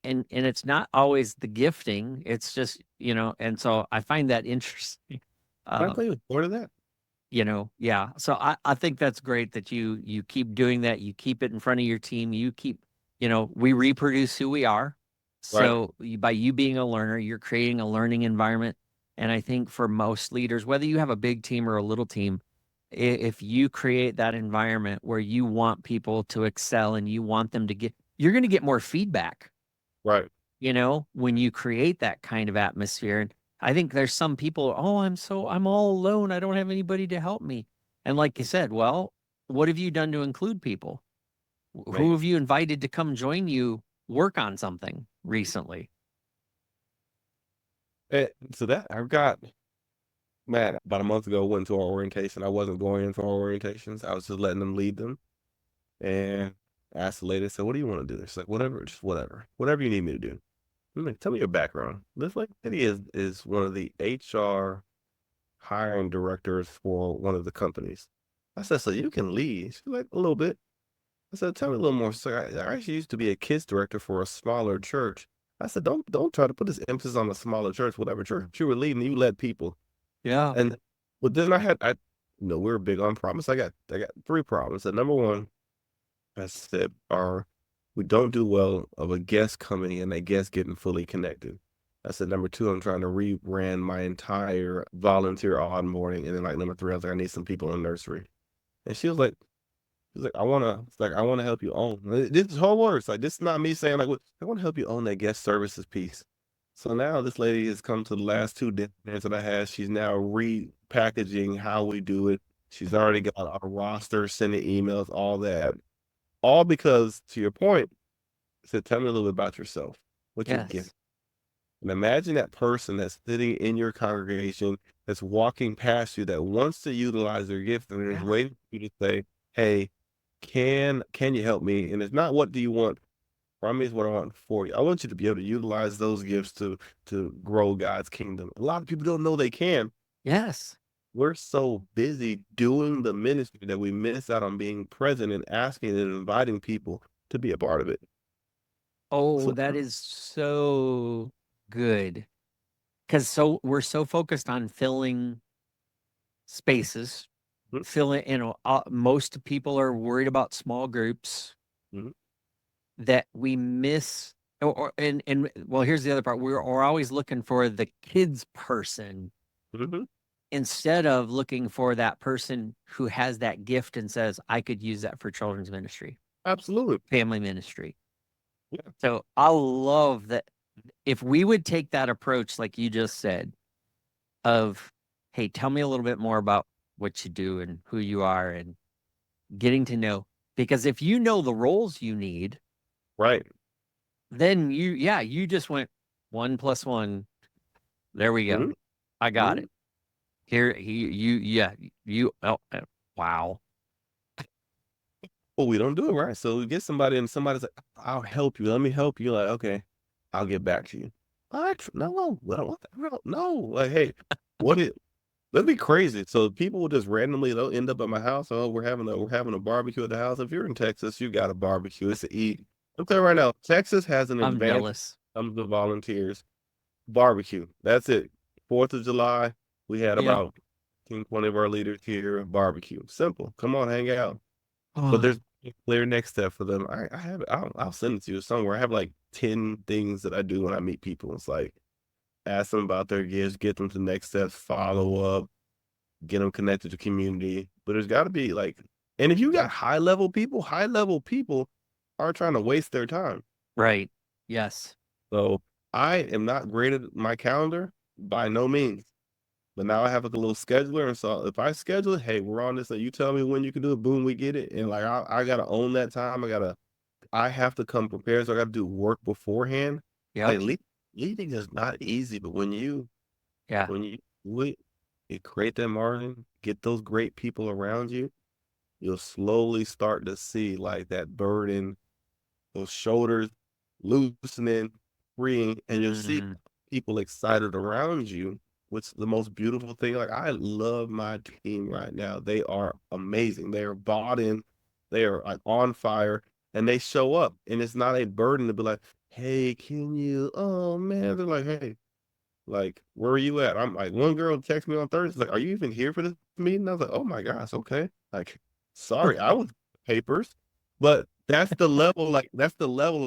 Speaker 1: And it's not always the gifting. It's just and so I find that interesting.
Speaker 2: Can I
Speaker 1: Uh,
Speaker 2: play with more of that?
Speaker 1: yeah. So I think that's great that you keep doing that. You keep it in front of your team. You keep, we reproduce who we are.
Speaker 2: Right.
Speaker 1: So by you being a learner, you're creating a learning environment. And I think for most leaders, whether you have a big team or a little team, if you create that environment where you want people to excel and you want them to you're going to get more feedback,
Speaker 2: Right.
Speaker 1: when you create that kind of atmosphere. And I think there's some people, oh, I'm all alone. I don't have anybody to help me. And like you said, well, what have you done to include people? Who
Speaker 2: Right.
Speaker 1: have you invited to come join you work on something recently?
Speaker 2: And so that I've got, man, about a month ago, went to our orientation. I wasn't going in for our orientations. I was just letting them lead them. And I asked the lady, I said, what do you want to do? She's like, whatever, just whatever. Whatever you need me to do. I'm like, tell me your background. This lady is one of the HR hiring directors for one of the companies. I said, so you can lead? She's like, a little bit. I said, tell me a little more. So I actually used to be a kids director for a smaller church. I said, don't try to put this emphasis on a smaller church, whatever church you were leading, you led people.
Speaker 1: Yeah.
Speaker 2: And but then we were big on problems. I got 3 problems. So number one, I said, we don't do well of a guest coming and a guest getting fully connected. I said, number two, I'm trying to rebrand my entire volunteer onboarding. And then like number three, I was like, I need some people in nursery. And she's like, I wanna help you own. This is her words. Like, this is not me saying like, I want to help you own that guest services piece. So now this lady has come to the last 2 dinners that I had. She's now repackaging how we do it. She's already got a roster, sending emails, all that. All because, to your point, I said, tell me a little bit about yourself. What your gift.
Speaker 1: Yes.
Speaker 2: And imagine that person that's sitting in your congregation, that's walking past you, that wants to utilize their gift and is
Speaker 1: Yeah.
Speaker 2: waiting for you to say, hey, can you help me? And it's not what do you want from me, is what I want for you. I want you to be able to utilize those gifts to grow God's kingdom. A lot of people don't know they can.
Speaker 1: Yes.
Speaker 2: We're so busy doing the ministry that we miss out on being present and asking and inviting people to be a part of it.
Speaker 1: Oh,
Speaker 2: So
Speaker 1: that is so good. Because we're so focused on filling spaces.
Speaker 2: Mhm.
Speaker 1: Fill in, most people are worried about small groups
Speaker 2: Mhm.
Speaker 1: that we miss. And well, here's the other part. We're always looking for the kids person
Speaker 2: Mhm.
Speaker 1: instead of looking for that person who has that gift and says, I could use that for children's ministry,
Speaker 2: Absolutely.
Speaker 1: family ministry.
Speaker 2: Yeah.
Speaker 1: So I love that if we would take that approach, like you just said, of, hey, tell me a little bit more about what you do and who you are and getting to know. Because if you know the roles you need,
Speaker 2: Right.
Speaker 1: then you just went 1 plus 1. There we go.
Speaker 2: Mhm.
Speaker 1: I got
Speaker 2: Mhm.
Speaker 1: it. Here, yeah, wow.
Speaker 2: Well, we don't do it right. So we get somebody and somebody's like, I'll help you. Let me help you. Like, okay, I'll get back to you. What? No, I don't want that. No. Like, hey, what it that'd be crazy. So people will just randomly they'll end up at my house. Oh, we're having a barbecue at the house. If you're in Texas, you got a barbecue. It's to eat. I'm telling you right now, Texas has an
Speaker 1: I'm
Speaker 2: advantage
Speaker 1: jealous.
Speaker 2: of the volunteers. Barbecue. That's it. 4th of July, we had
Speaker 1: Yeah.
Speaker 2: about 15, 20 of our leaders here. Barbecue. Simple. Come on, hang out. But
Speaker 1: Oh,
Speaker 2: there's a clear next step for them. I have it. I'll send it to you somewhere. I have like 10 things that I do when I meet people. It's like ask them about their gifts, get them to the next steps, follow up, get them connected to community. But there's got to be like, and if you got high level people are trying to waste their time.
Speaker 1: right. Yes.
Speaker 2: So I am not great at my calendar by no means. But now I have like a little scheduler, and so if I schedule it, hey, we're on this, and you tell me when you can do it, boom, we get it. And like I gotta own that time. I have to come prepared, so I gotta do work beforehand.
Speaker 1: Yep.
Speaker 2: Like leading is not easy, but
Speaker 1: Yeah.
Speaker 2: when you do it, you create that margin, get those great people around you, you'll slowly start to see like that burden, those shoulders loosening, freeing, and you'll see
Speaker 1: Mhm.
Speaker 2: people excited around you. What's the most beautiful thing? Like I love my team right now. They are amazing. They are bought in. They are like on fire, and they show up. And it's not a burden to be like, "Hey, can you?" Oh man, they're like, "Hey, like, where are you at?" I'm like, one girl texted me on Thursday, like, "Are you even here for this meeting?" I was like, "Oh my gosh, okay." Like, sorry, I was papers, but that's the level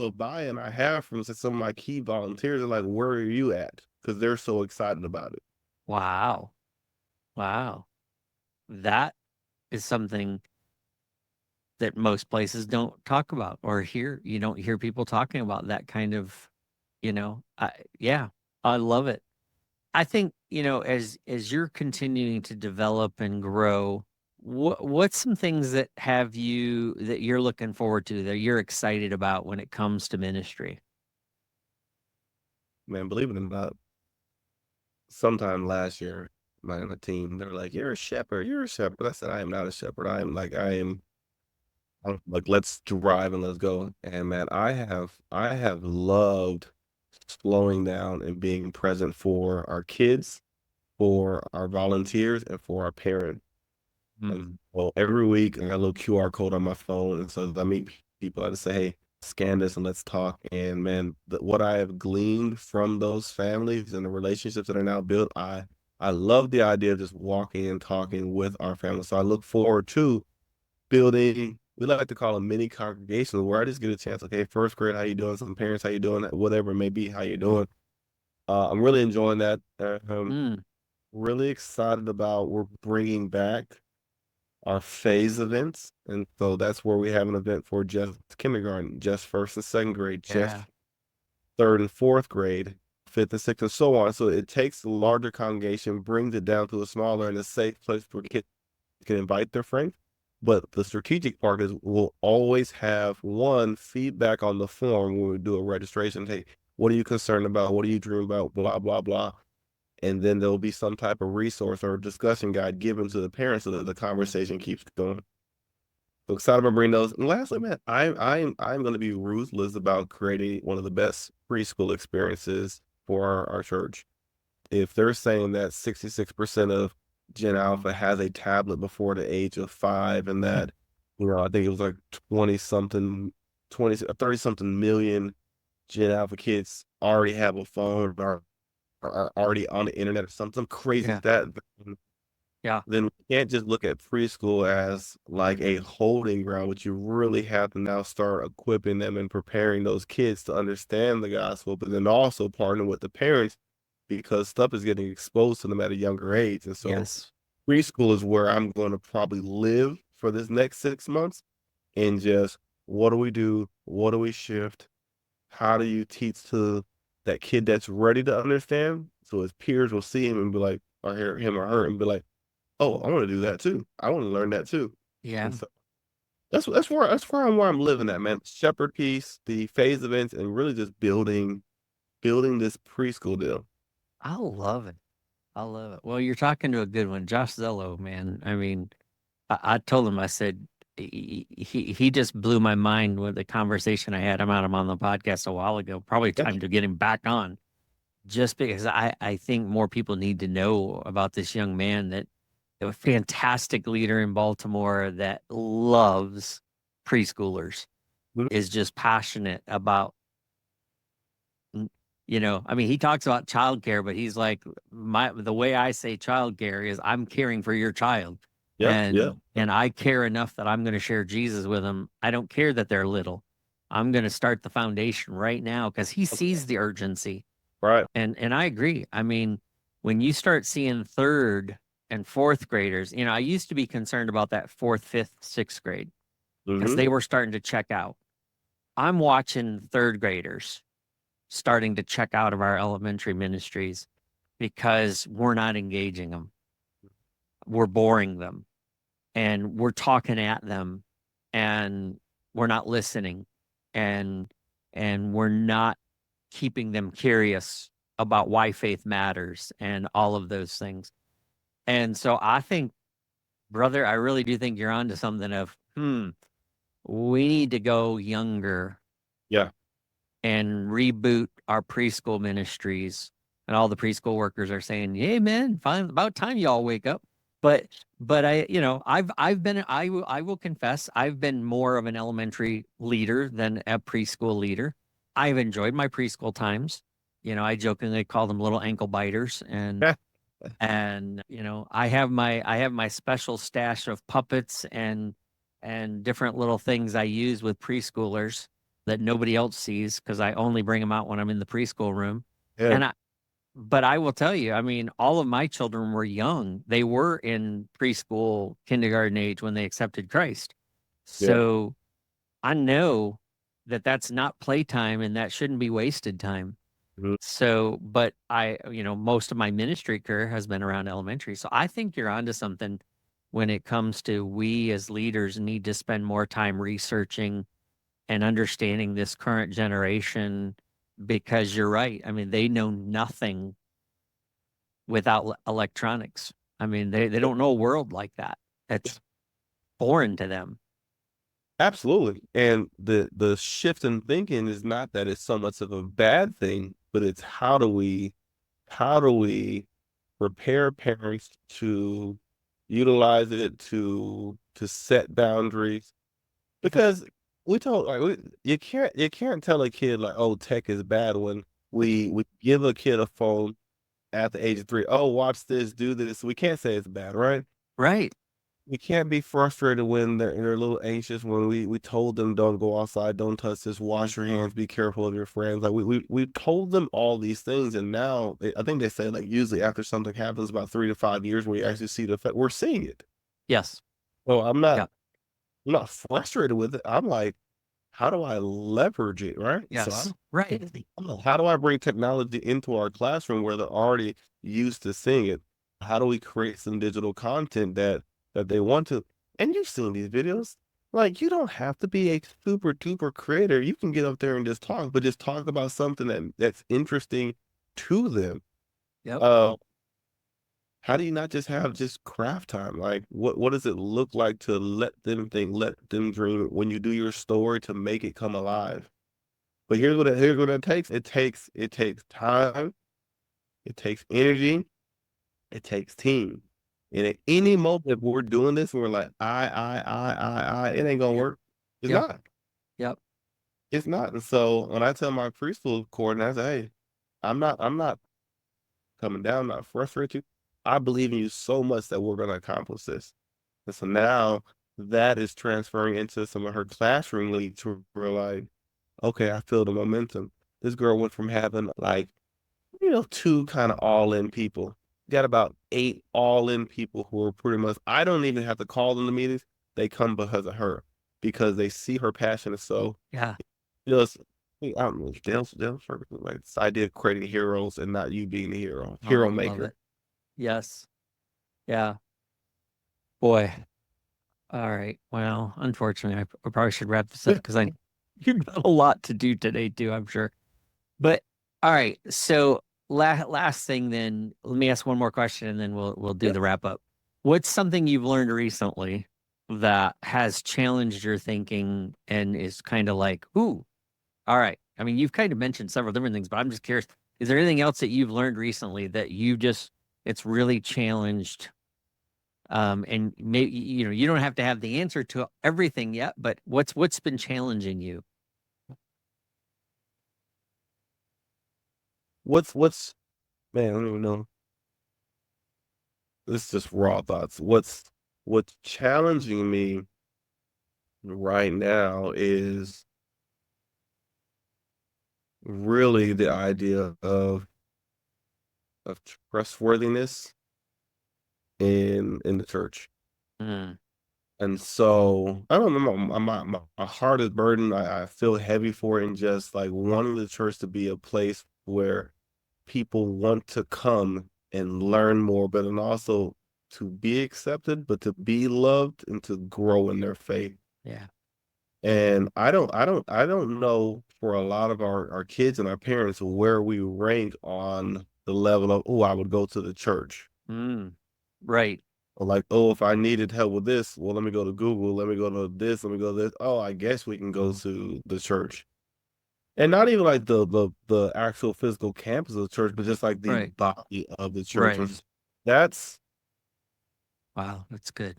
Speaker 2: of buy-in I have from some of my key volunteers. Are like, where are you at? Because they're so excited about it.
Speaker 1: Wow. Wow. That is something that most places don't talk about or hear. You don't hear people talking about that kind of, yeah, I love it. I think, as you're continuing to develop and grow, what's some things that you're looking forward to, that you're excited about when it comes to ministry?
Speaker 2: Man, believe it or not, sometime last year, my team, they were like, "You're a shepherd. You're a shepherd." I said, "I am not a shepherd. I'm like, let's drive and let's go." And man, I have loved slowing down and being present for our kids, for our volunteers, and for our parents. And
Speaker 1: Mm,
Speaker 2: well, every week I got a little QR code on my phone, and so as I meet people, I just say, "Hey, scan this and let's talk." And man, what I have gleaned from those families and the relationships that are now built, I love the idea of just walking and talking with our family. So I look forward to building, we like to call them mini congregations, where I just get a chance. Okay, first grade, how you doing? Some parents, how you doing? Whatever it may be, how you doing? I'm really enjoying that.
Speaker 1: mm,
Speaker 2: Really excited about we're bringing back our phase events, and so that's where we have an event for just kindergarten, just first and second grade,
Speaker 1: yeah.
Speaker 2: just third and fourth grade, fifth and sixth, and so on. So it takes the larger congregation, brings it down to a smaller and a safe place where kids can invite their friends. But the strategic part is we'll always have one feedback on the form when we do a registration. Hey, what are you concerned about? What are you dreaming about? Blah, blah, blah. And then there'll be some type of resource or discussion guide given to the parents so that the conversation keeps going. So excited about bringing those. And lastly, man, I'm going to be ruthless about creating one of the best preschool experiences for our church. If they're saying that 66% of Gen Alpha has a tablet before the age of 5, and that, I think it was like 20 something, 20, 30 something million Gen Alpha kids already have a phone or are already on the internet or something crazy
Speaker 1: Yeah.
Speaker 2: like that.
Speaker 1: Yeah.
Speaker 2: then we can't just look at preschool as like a holding ground, but you really have to now start equipping them and preparing those kids to understand the gospel, but then also partner with the parents because stuff is getting exposed to them at a younger age. And so
Speaker 1: Yes.
Speaker 2: preschool is where I'm going to probably live for this next 6 months and just what do we do? What do we shift? How do you teach to that kid that's ready to understand? So his peers will see him and be like, or hear him or her and be like, oh, I want to do that too. I want to learn that too.
Speaker 1: Yeah.
Speaker 2: And so that's where I'm living at, man. Shepherd piece, the phase events, and really just building this preschool deal.
Speaker 1: I love it. I love it. Well, you're talking to a good one, Josh Zello, man. I mean, I told him, I said, he just blew my mind with the conversation I had about him on the podcast a while ago. Probably
Speaker 2: Yeah.
Speaker 1: time to get him back on, just because I think more people need to know about this young man that a fantastic leader in Baltimore that loves preschoolers,
Speaker 2: Mhm.
Speaker 1: is just passionate about, I mean, he talks about childcare, but he's like, the way I say childcare is I'm caring for your child.
Speaker 2: Yeah. Yeah.
Speaker 1: And I care enough that I'm going to share Jesus with them. I don't care that they're little. I'm going to start the foundation right now because he sees the urgency.
Speaker 2: Right.
Speaker 1: And I agree. I mean, when you start seeing third and fourth graders, I used to be concerned about that fourth, fifth, sixth grade because
Speaker 2: Hmm.
Speaker 1: they were starting to check out. I'm watching third graders starting to check out of our elementary ministries because we're not engaging them. We're boring them and we're talking at them and we're not listening and we're not keeping them curious about why faith matters and all of those things. And so I think, brother, I really do think you're onto something of, we need to go younger
Speaker 2: Yeah.
Speaker 1: and reboot our preschool ministries. And all the preschool workers are saying, "Hey, man, fine, about time y'all wake up." But I will confess, I've been more of an elementary leader than a preschool leader. I've enjoyed my preschool times. I jokingly call them little ankle biters, and I have my special stash of puppets and different little things I use with preschoolers that nobody else sees because I only bring them out when I'm in the preschool room.
Speaker 2: Yeah.
Speaker 1: And but I will tell you, I mean, all of my children were young. They were in preschool, kindergarten age when they accepted Christ.
Speaker 2: Yeah.
Speaker 1: So I know that that's not playtime and that shouldn't be wasted time.
Speaker 2: Mhm.
Speaker 1: So, but most of my ministry career has been around elementary. So I think you're onto something when it comes to we as leaders need to spend more time researching and understanding this current generation because you're right. I mean, they know nothing without electronics. I mean, they don't know a world like that. That's foreign to them.
Speaker 2: Absolutely. And the shift in thinking is not that it's so much of a bad thing, but it's how do we prepare parents to utilize it to set boundaries? Because we told like you can't tell a kid like, oh, tech is bad when we give a kid a phone at the age of 3. Oh, watch this, do this. We can't say it's bad, right?
Speaker 1: Right.
Speaker 2: We can't be frustrated when they're a little anxious when we told them don't go outside, don't touch this, wash your hands, be careful of your friends. Like we told them all these things, and now I think they say like usually after something happens about 3 to 5 years where you actually see the effect, we're seeing it.
Speaker 1: Yes.
Speaker 2: Well, I'm not
Speaker 1: Yeah.
Speaker 2: I'm not frustrated with it. I'm like, how do I leverage it, right? So
Speaker 1: Yes. Right.
Speaker 2: how do I bring technology into our classroom where they're already used to seeing it? How do we create some digital content that they want to? And you've seen these videos. Like you don't have to be a super duper creator. You can get up there and just talk, but just talk about something that's interesting to them.
Speaker 1: Yep.
Speaker 2: Uh, how do you not just have just craft time? Like what does it look like to let them think, let them dream when you do your story to make it come alive? But here's what it takes. It takes time, it takes energy, it takes team. And at any moment if we're doing this and we're like, it ain't gonna
Speaker 1: Yep.
Speaker 2: work. It's
Speaker 1: Yep.
Speaker 2: not.
Speaker 1: Yep.
Speaker 2: It's not. And so when I tell my preschool coordinator, I say, hey, I'm not coming down, I'm not frustrated. I believe in you so much that we're going to accomplish this. And so now that is transferring into some of her classroom leads who were like, okay, I feel the momentum. This girl went from having like, two kind of all-in people. Got about 8 all-in people who are pretty much, I don't even have to call them to meetings. They come because of her, because they see her passion is so,
Speaker 1: Yeah.
Speaker 2: just, I don't know, Dale's like this idea of creating heroes and not you being the hero,
Speaker 1: Oh,
Speaker 2: hero
Speaker 1: I love
Speaker 2: maker.
Speaker 1: it. Yes. Yeah. Boy. All right. Well, unfortunately, I probably should wrap this up because I you've got a lot to do today too, I'm sure. But all right. So last thing then, let me ask one more question and then we'll do
Speaker 2: Yeah.
Speaker 1: the wrap up. What's something you've learned recently that has challenged your thinking and is kind of like, ooh, all right. I mean, you've kind of mentioned several different things, but I'm just curious, is there anything else that you've learned recently that you just it's really challenged and maybe you don't have to have the answer to everything yet, but what's been challenging you?
Speaker 2: What's man, I don't even know. This is just raw thoughts. What's challenging me right now is really the idea of trustworthiness in the church.
Speaker 1: Mm,
Speaker 2: And so I don't know, my heart is burdened. I feel heavy for it, and just like wanting the church to be a place where people want to come and learn more, but and also to be accepted, but to be loved and to grow in their faith.
Speaker 1: yeah.
Speaker 2: And I don't know for a lot of our kids and our parents where we rank on the level of, oh, I would go to the church.
Speaker 1: Mm, right.
Speaker 2: Or like, oh, if I needed help with this, well, let me go to Google, let me go to this, let me go to this. Oh, I guess we can go to the church. And not even like the actual physical campus of the church, but just like the
Speaker 1: Right.
Speaker 2: body of the church.
Speaker 1: Right.
Speaker 2: And that's
Speaker 1: Wow, that's good.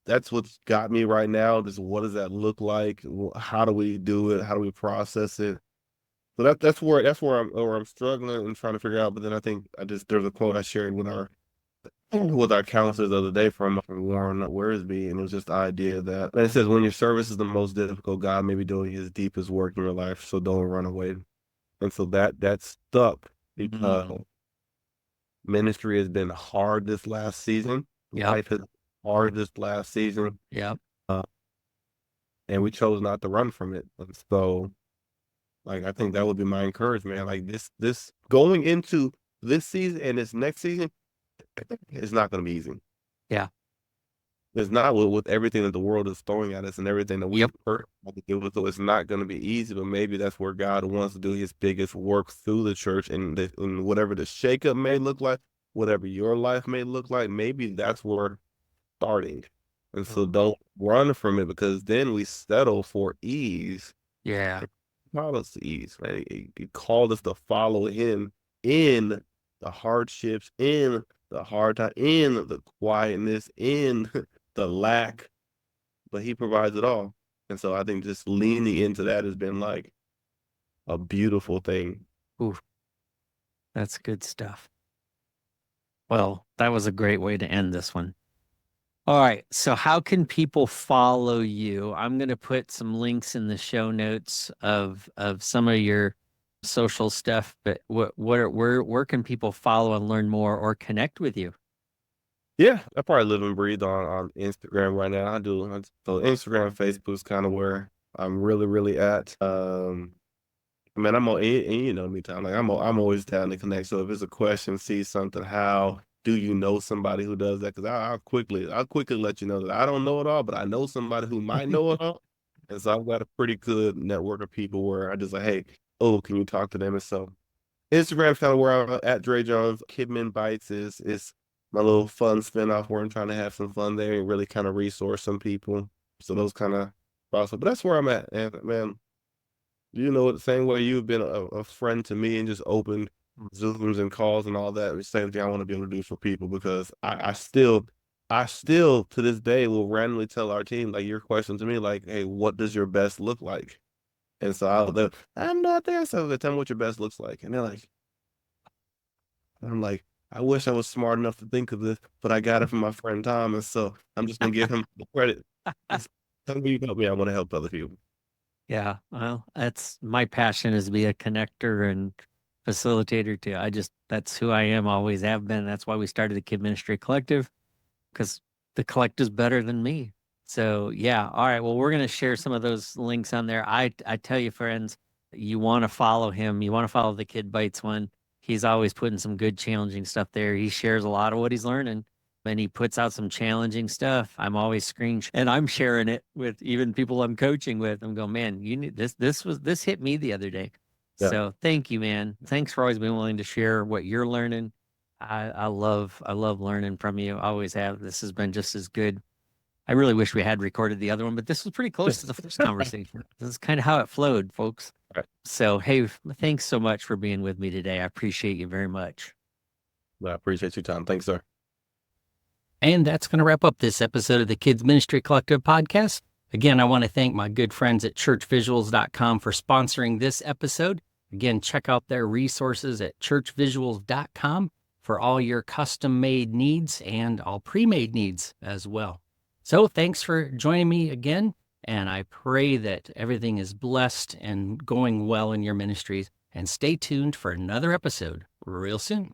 Speaker 2: that's what's got me right now. Just what does that look like? How do we do it? How do we process it? So that's where I'm struggling and trying to figure out. But then I think there's a quote I shared with our counselors the other day from Warren Worsby, and it was just the idea that, and it says, when your service is the most difficult, God may be doing His deepest work in your life, so don't run away. And so that stuck because
Speaker 1: Mm,
Speaker 2: ministry has been hard this last season.
Speaker 1: yep.
Speaker 2: Life has been hard this last season,
Speaker 1: Yep.
Speaker 2: uh, and we chose not to run from it. And so, like, I think that would be my encouragement. Like this going into this season and this next season, it's not going to be easy.
Speaker 1: Yeah.
Speaker 2: It's not with everything that the world is throwing at us and everything that
Speaker 1: Yep.
Speaker 2: we've heard. So it's not going to be easy, but maybe that's where God wants to do His biggest work through the church, and whatever the shakeup may look like, whatever your life may look like, maybe that's where starting. And so
Speaker 1: Oh,
Speaker 2: don't run from it, because then we settle for ease.
Speaker 1: yeah.
Speaker 2: Call us to ease, right? He called us to follow Him in the hardships, in the hard time, in the quietness, in the lack, but He provides it all. And so I think just leaning into that has been like a beautiful thing.
Speaker 1: Ooh, that's good stuff. Well, that was a great way to end this one. All right. So how can people follow you? I'm going to put some links in the show notes of some of your social stuff, but where can people follow and learn more or connect with you?
Speaker 2: Yeah, I probably live and breathe on Instagram right now. So Instagram, Facebook is kind of where I'm really at. Man, and you know me, Tom. Like I'm always down to connect. So if it's a question, see something, how do you know somebody who does that? Because I'll quickly let you know that I don't know it all, but I know somebody who might know it all. And so I've got a pretty good network of people where I just like, hey, oh, can you talk to them? And so Instagram's kind of where I'm at. Dre Jones. Kidman Bites is my little fun spinoff where I'm trying to have some fun there and really kind of resource some people. So those kind of awesome. But that's where I'm at. And man, the same way you've been a friend to me and just opened Zooms and calls and all that, the same thing I want to be able to do for people, because I still to this day will randomly tell our team, like, your question to me, like, hey, what does your best look like? And so I'm not there. So they tell me what your best looks like. And they're like, I'm like, I wish I was smart enough to think of this, but I got it from my friend Thomas, so I'm just gonna give him the credit. Just tell me you help me, I want to help other people.
Speaker 1: Yeah, well, that's my passion is to be a connector and facilitator too. That's who I am, always have been. That's why we started the Kid Ministry Collective, because the collective's better than me. So yeah, all right. Well, we're gonna share some of those links on there. I tell you, friends, you want to follow him. You want to follow the Kid Bites one. He's always putting some good challenging stuff there. He shares a lot of what he's learning. And he puts out some challenging stuff. I'm always and I'm sharing it with even people I'm coaching with. I'm going, man, you need this. This hit me the other day.
Speaker 2: Yeah.
Speaker 1: So thank you, man. Thanks for always being willing to share what you're learning. I love learning from you. I always have. This has been just as good. I really wish we had recorded the other one, but this was pretty close to the first conversation. This is kind of how it flowed, folks.
Speaker 2: Right.
Speaker 1: So, hey, thanks so much for being with me today. I appreciate you very much.
Speaker 2: I appreciate your time. Thanks, sir.
Speaker 3: And that's going to wrap up this episode of the Kids Ministry Collective podcast. Again, I want to thank my good friends at churchvisuals.com for sponsoring this episode. Again, check out their resources at churchvisuals.com for all your custom-made needs and all pre-made needs as well. So thanks for joining me again, and I pray that everything is blessed and going well in your ministries. And stay tuned for another episode real soon.